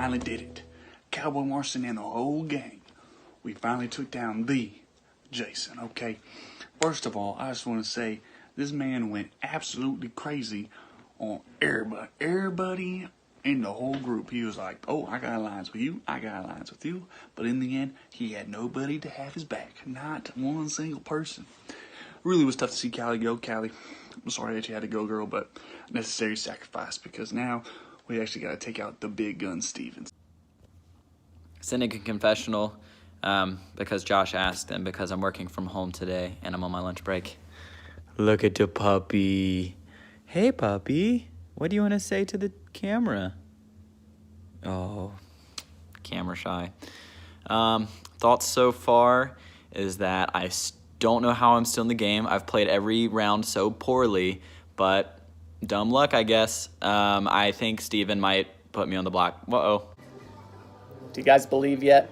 finally did it. Cowboy Marston and the whole gang. We finally took down the Jason, okay? First of all, I just want to say this man went absolutely crazy on everybody. Everybody in the whole group. He was like, oh, I got alliance with you. I got alliance with you. But in the end, he had nobody to have his back. Not one single person. Really was tough to see Callie go. Callie, I'm sorry that you had to go, girl, but necessary sacrifice because now we actually got to take out the big gun Stevens. Sending a confessional because Josh asked and because I'm working from home today and I'm on my lunch break. Look at the puppy. Hey, puppy. What do you want to say to the camera? Oh, camera shy. Thoughts so far is that I don't know how I'm still in the game. I've played every round so poorly, but dumb luck, I guess. I think Steven might put me on the block. Uh-oh. Do you guys believe yet?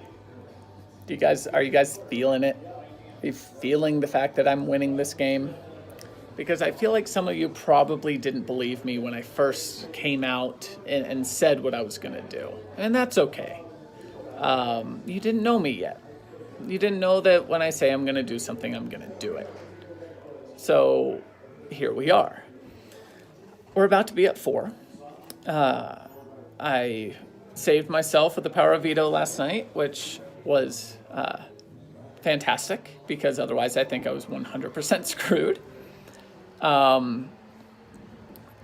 Are you guys feeling it? Are you feeling the fact that I'm winning this game? Because I feel like some of you probably didn't believe me when I first came out and said what I was going to do. And that's okay. You didn't know me yet. You didn't know that when I say I'm going to do something, I'm going to do it. So here we are. We're about to be at 4. I saved myself with the power of veto last night, which was fantastic because otherwise I think I was 100% screwed. And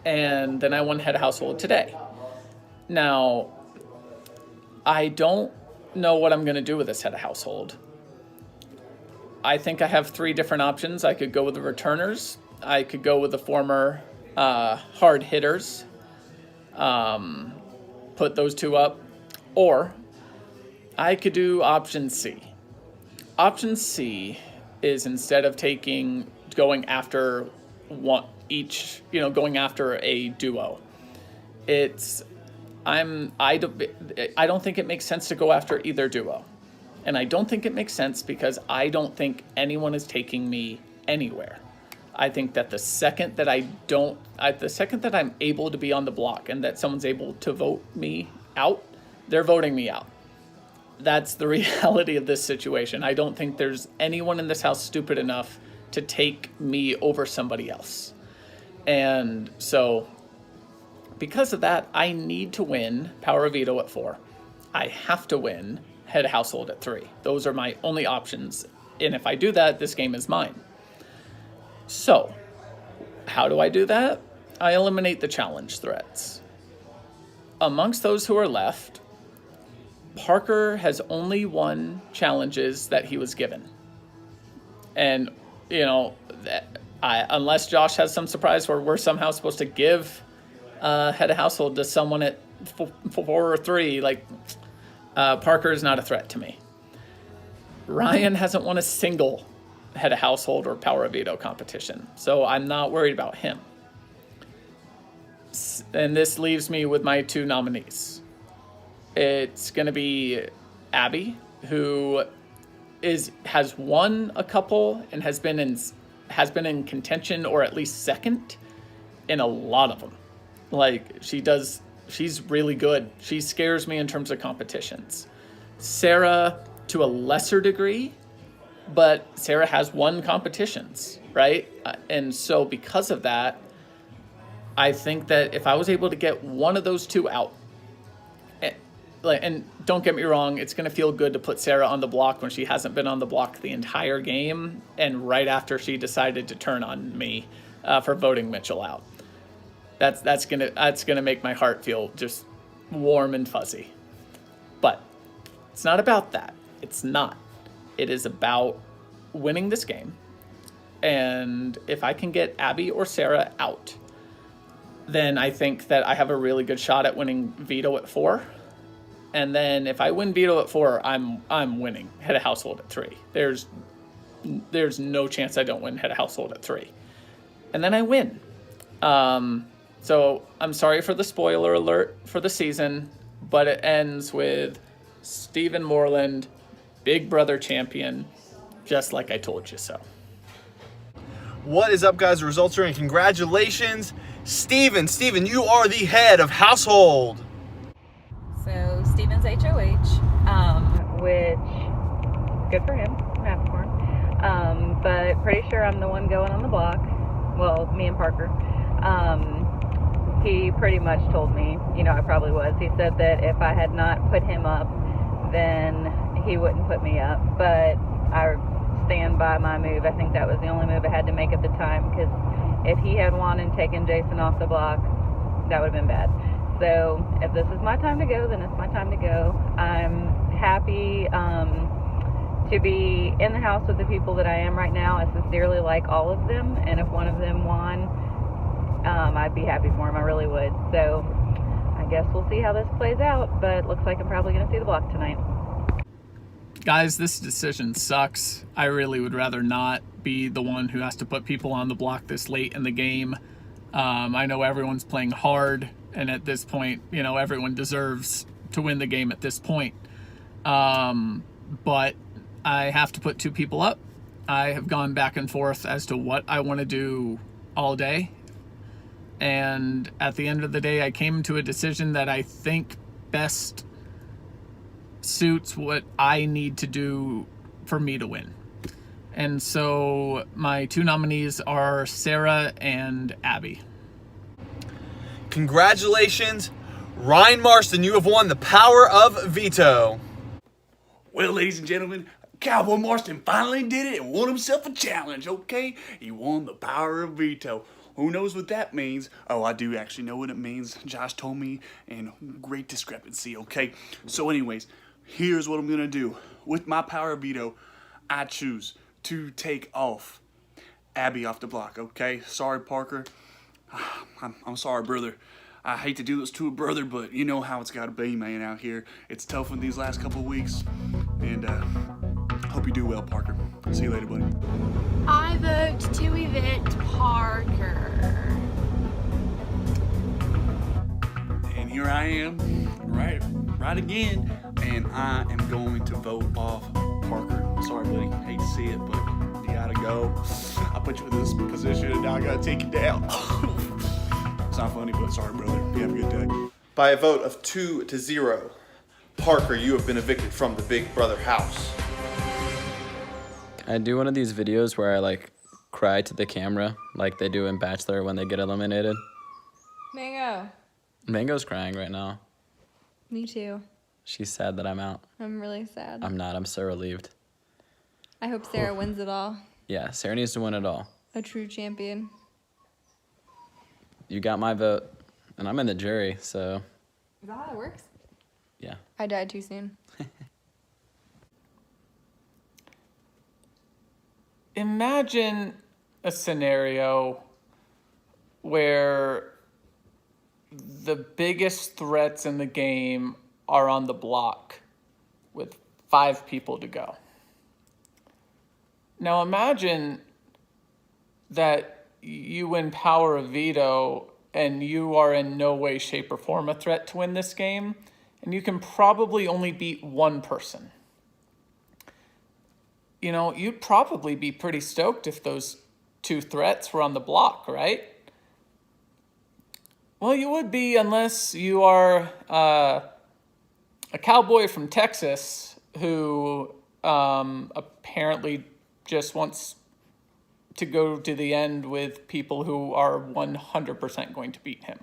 then I won head of household today. Now, I don't know what I'm going to do with this head of household. I think I have 3 different options. I could go with the returners. I could go with the former hard hitters. Put those 2 up. Or I could do option C. Option C is instead of going after one each, going after a duo. I don't think it makes sense to go after either duo. And I don't think it makes sense because I don't think anyone is taking me anywhere. I think that the second that I'm able to be on the block and that someone's able to vote me out, they're voting me out. That's the reality of this situation. I don't think there's anyone in this house stupid enough to take me over somebody else. And so because of that, I need to win power of veto at 4. I have to win head of household at 3. Those are my only options. And if I do that, this game is mine. So how do I do that? I eliminate the challenge threats. Amongst those who are left, Parker has only won challenges that he was given. And, unless Josh has some surprise where we're somehow supposed to give head of household to someone at 4 or 3, Parker is not a threat to me. Ryan hasn't won a single head of household or power of veto competition, so I'm not worried about him. And this leaves me with my 2 nominees. It's going to be Abby, who has won a couple and has been in contention or at least second in a lot of them. She's really good. She scares me in terms of competitions. SARA to a lesser degree, but SARA has won competitions, right? And so because of that, I think that if I was able to get one of those 2 out, and don't get me wrong, it's going to feel good to put SARA on the block when she hasn't been on the block the entire game and right after she decided to turn on me for voting Mitchell out. That's gonna make my heart feel just warm and fuzzy. But it's not about that. It's not. It is about winning this game. And if I can get Abby or SARA out, then I think that I have a really good shot at winning veto at 4. And then if I win veto at 4, I'm winning head of household at 3. There's no chance I don't win head of household at 3. And then I win. So I'm sorry for the spoiler alert for the season, but it ends with Stephen Moreland, Big Brother champion, just like I told you so. What is up, guys? The results are in. Congratulations. Steven, you are the head of household. So Steven which, good for him. I'm happy for him. But pretty sure I'm the one going on the block. Well, me and Parker. He pretty much told me, I probably was. He said that if I had not put him up, then he wouldn't put me up. But I stand by my move. I think that was the only move I had to make at the time, because if he had won and taken Jason off the block, that would have been bad. So if this is my time to go, then it's my time to go. I'm happy to be in the house with the people that I am right now. I sincerely like all of them, and if one of them won, I'd be happy for him. I really would. So I guess we'll see how this plays out, but looks like I'm probably going to see the block tonight. Guys, this decision sucks. I really would rather not be the one who has to put people on the block this late in the game. I know everyone's playing hard, and at this point, everyone deserves to win the game at this point. But I have to put 2 people up. I have gone back and forth as to what I want to do all day. And at the end of the day, I came to a decision that I think best suits what I need to do for me to win. And so my 2 nominees are SARA and Abby. Congratulations, Ryan Marston. You have won the power of veto. Well, ladies and gentlemen, Cowboy Marston finally did it and won himself a challenge, okay? He won the power of veto. Who knows what that means? Oh, I do actually know what it means. Josh told me, and great discrepancy, okay? So anyways, here's what I'm going to do. With my power of veto, I choose to take off Abby off the block, okay? Sorry, Parker. I'm sorry, brother. I hate to do this to a brother, but you know how it's got to be, man, out here. It's tough in these last couple of weeks, and hope you do well, Parker. See you later, buddy. I vote to evict Parker. And here I am, right again, and I am going to vote off Parker. Sorry, buddy. Hate to see it, but you gotta go. I put you in this position, and now I gotta take you down. It's not funny, but sorry, brother. You have a good day. By a vote of 2-0, Parker, you have been evicted from the Big Brother house. I do one of these videos where I cry to the camera like they do in Bachelor when they get eliminated. Mango. Mango's crying right now. Me too. She's sad that I'm out. I'm really sad. I'm not. I'm so relieved. I hope Sarah wins it all. Yeah, Sarah needs to win it all. A true champion. You got my vote, and I'm in the jury, so Is that how it works? yeah. I died too soon. Imagine a scenario where the biggest threats in the game are on the block with 5 people to go. Now imagine that you win power of veto and you are in no way, shape, or form a threat to win this game, and you can probably only beat 1 person. You'd probably be pretty stoked if those 2 threats were on the block, right? Well, you would be unless you are a cowboy from Texas who apparently just wants to go to the end with people who are 100% going to beat him.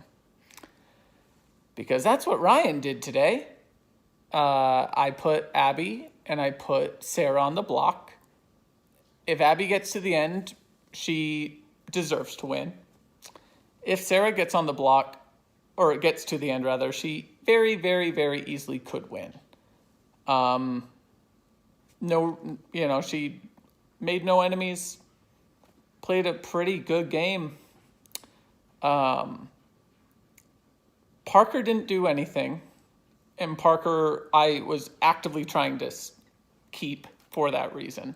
Because that's what Ryan did today. I put Abby and I put Sarah on the block. If Abby gets to the end, she deserves to win. If Sarah gets on the block, or gets to the end rather, she very, very, very easily could win. She made no enemies, played a pretty good game. Parker didn't do anything, and Parker I was actively trying to keep for that reason.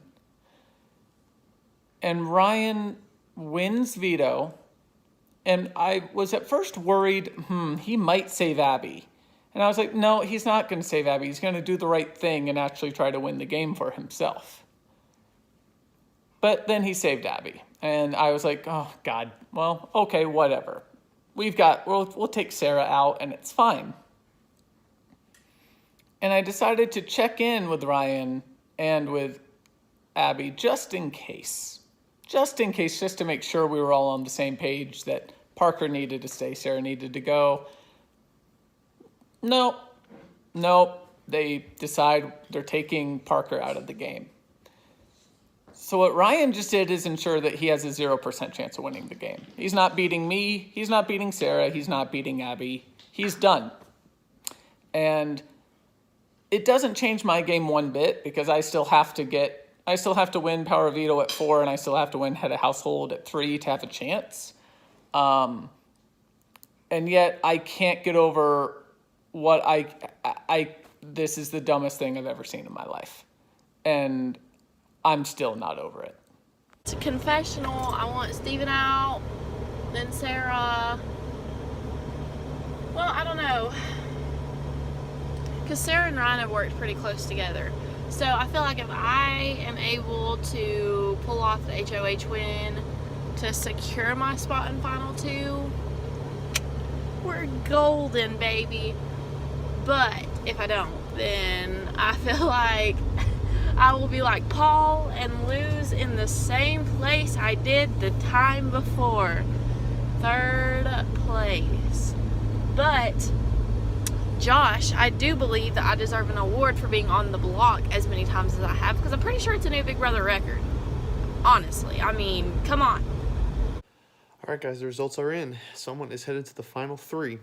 And Ryan wins veto, and I was at first worried, he might save Abby. And I was like, no, he's not going to save Abby. He's going to do the right thing and actually try to win the game for himself. But then he saved Abby. And I was like, oh, God, well, okay, whatever. We'll take Sarah out, and it's fine. And I decided to check in with Ryan and with Abby just in case. Just to make sure we were all on the same page that Parker needed to stay, Sarah needed to go. Nope. They decide they're taking Parker out of the game. So what Ryan just did is ensure that he has a 0% chance of winning the game. He's not beating me. He's not beating Sarah. He's not beating Abby. He's done. And it doesn't change my game one bit because I still have to win Power Veto at 4, and I still have to win Head of Household at 3 to have a chance. And yet I can't get over what this is the dumbest thing I've ever seen in my life. And I'm still not over it. It's a confessional. I want Steven out, then Sarah. Well, I don't know. Because Sarah and Ryan have worked pretty close together. So I feel like if I am able to pull off the HOH win to secure my spot in Final 2, we're golden, baby. But if I don't, then I feel like I will be like Paul and lose in the same place I did the time before. 3rd place. But Josh, I do believe that I deserve an award for being on the block as many times as I have, because I'm pretty sure it's a new Big Brother record. Honestly, I mean, come on. All right, guys, the results are in. Someone is headed to the final 3.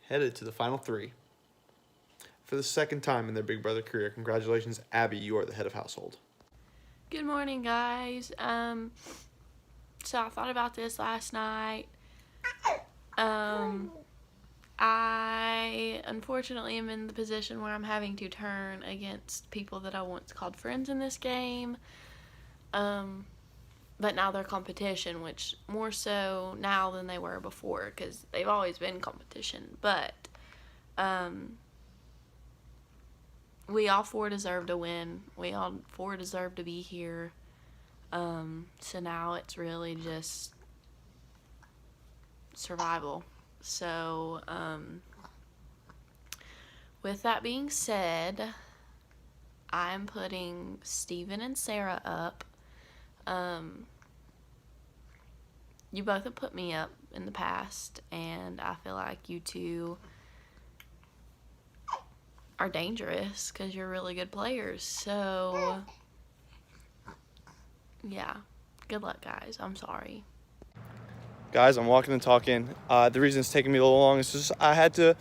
Headed to the final 3. For the 2nd time in their Big Brother career. Congratulations, Abby, you are the head of household. Good morning, guys. So I thought about this last night. I unfortunately am in the position where I'm having to turn against people that I once called friends in this game. But now they're competition, which more so now than they were before, because they've always been competition. But we all 4 deserve to win. We all 4 deserve to be here. So now it's really just survival. So, with that being said, I'm putting Steven and Sarah up. You both have put me up in the past, and I feel like you two are dangerous because you're really good players. So, yeah, good luck, guys. I'm sorry. Guys, I'm walking and talking. The reason it's taking me a little long is just I had to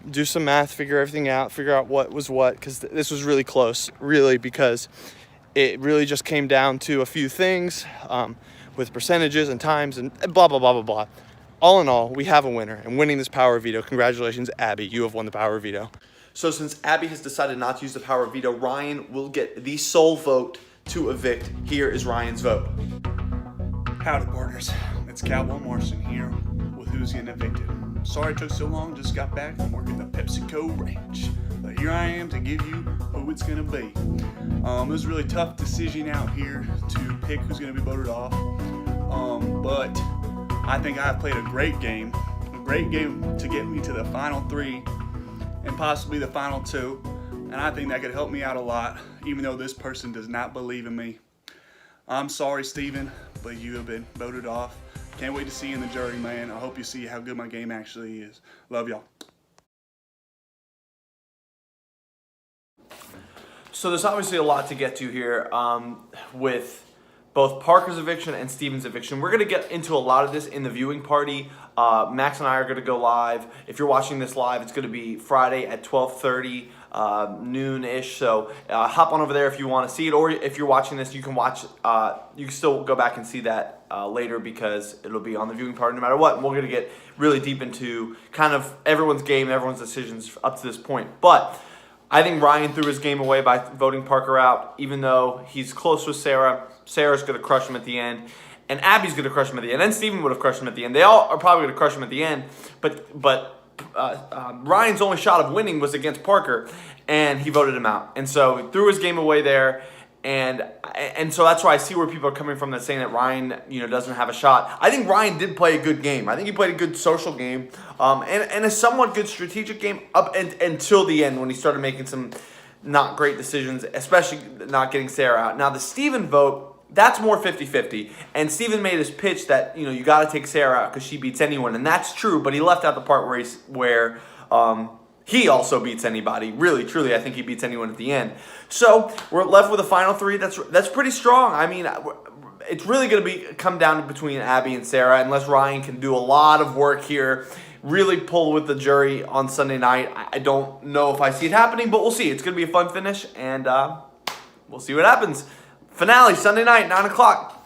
do some math, figure everything out, figure out what was what, because this was really close, really, because it really just came down to a few things with percentages and times and blah, blah, blah, blah, blah. All in all, we have a winner, and winning this power veto. Congratulations, Abby. You have won the power veto. So since Abby has decided not to use the power veto, Ryan will get the sole vote to evict. Here is Ryan's vote. Howdy, partners. It's Cowboy Marston here with Who's Getting Evicted. Sorry it took so long, just got back from working the PepsiCo ranch. But here I am to give you who it's going to be. It was a really tough decision out here to pick who's going to be voted off. But I think I've played a great game to get me to the final 3 and possibly the final 2. And I think that could help me out a lot, even though this person does not believe in me. I'm sorry, Steven, but you have been voted off. Can't wait to see you in the jury, man. I hope you see how good my game actually is. Love y'all. So there's obviously a lot to get to here with both Parker's eviction and Steven's eviction. We're going to get into a lot of this in the viewing party. Max and I are going to go live. If you're watching this live, it's going to be Friday at 12:30, noon-ish. So hop on over there if you want to see it, or if you're watching this, you can watch. You can still go back and see that later because it'll be on the viewing party no matter what. And we're going to get really deep into kind of everyone's game, everyone's decisions up to this point. But I think Ryan threw his game away by voting Parker out, even though he's close with Sarah. Sarah's going to crush him at the end. And Abby's going to crush him at the end. And Steven would have crushed him at the end. They all are probably going to crush him at the end. But Ryan's only shot of winning was against Parker, and he voted him out. And so he threw his game away there. And so that's why I see where people are coming from that saying that Ryan, doesn't have a shot. I think Ryan did play a good game. I think he played a good social game, and a somewhat good strategic game until the end when he started making some not great decisions, especially not getting SARA out. Now the Steven vote, that's more 50-50. And Steven made his pitch that, you got to take SARA out because she beats anyone, and that's true. But he left out the part where he also beats anybody. Really, truly, I think he beats anyone at the end. So we're left with a final three. That's pretty strong. I mean, it's really going to come down between Abby and SARA, unless Ryan can do a lot of work here, really pull with the jury on Sunday night. I don't know if I see it happening, but we'll see. It's going to be a fun finish, and we'll see what happens. Finale Sunday night, 9 o'clock.